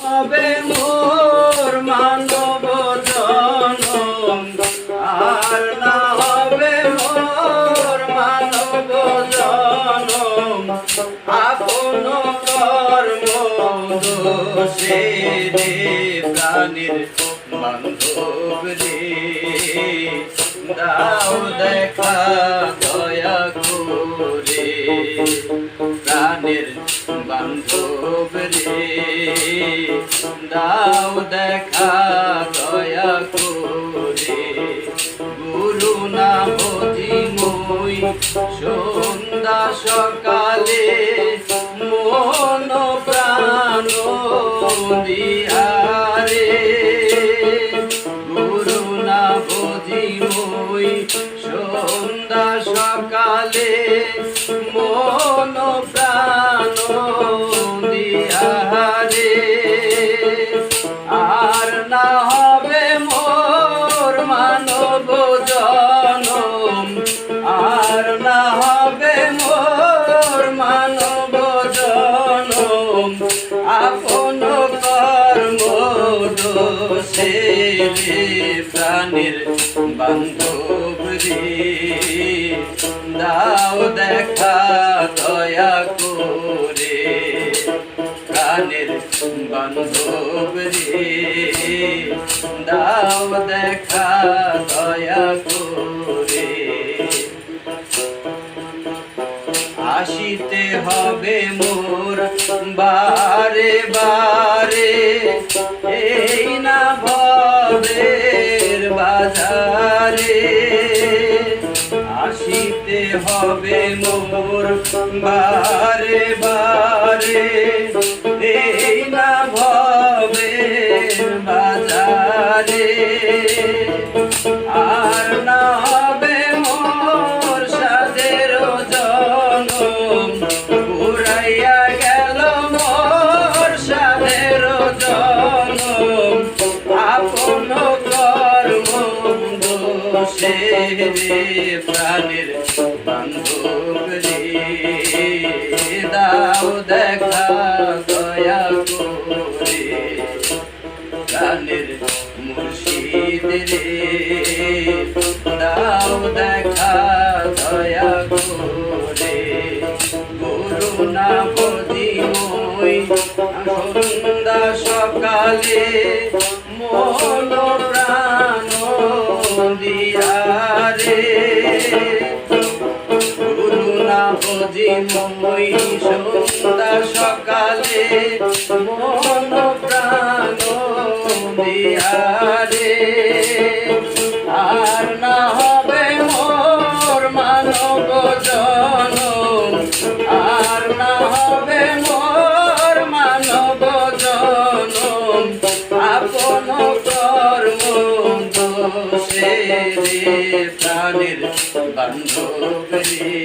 হবে মোর মানব জনম, আর না হবে মোর মানব জনম। আপন কর্ম দোষে রে প্রাণীর বান্ধব রে, দাও দেখা দয়া করে প্রাণের বান্ধব রে, দাও দেখা দয়া করে। গুরু না বুঝি মই সন্ধ্যা সকালে, মন প্রাণ দিয়ারে। গুরু না বুঝি মই সন্ধ্যা সকালে, মন প্রাণ দিয়ারে। আর না হবে মোর মানব জনম, আর না হবে মোর মানব জনম। আপন কর্ম দোষে রে প্রাণীর বান্ধব রে, দাও দেখা দয়া করে প্রাণের বান্ধব রে, দাও দেখা দয়া করে। আসিতে হবে মোর বারে বারে, এই না ভবের বাজারে। আসিতে হবে মোর বারে বারে, এই না ভবের বাজারে। আর না হবে মোর সাধের জনম, পুরাইয়া গেল মোর সাধের জনম। আপন কর্ম দোষে রে প্রাণীর বান্ধব রে, দাও দেখা দয়া করে প্রাণের মুর্শিদ রে, দাও দেখা দয়া করে। গুরু না বুঝি মই সন্ধ্যা সকালে, মন প্রাণ দিয়ারে। গুরু না বুঝি মই সন্ধ্যা সকালে, মন প্রাণ দিয়ারে। আর না হবে মোর মানব জনম, আর না হবে মোর মানব জনম। আপন কর্ম দোষে রে প্রাণীর বান্ধব রে,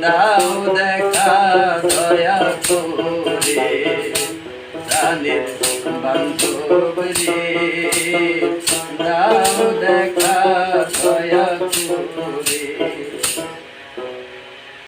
দাও দেখা দয়া করে প্রাণীর বান্ধব রে, দাও দেখা দয়া করে।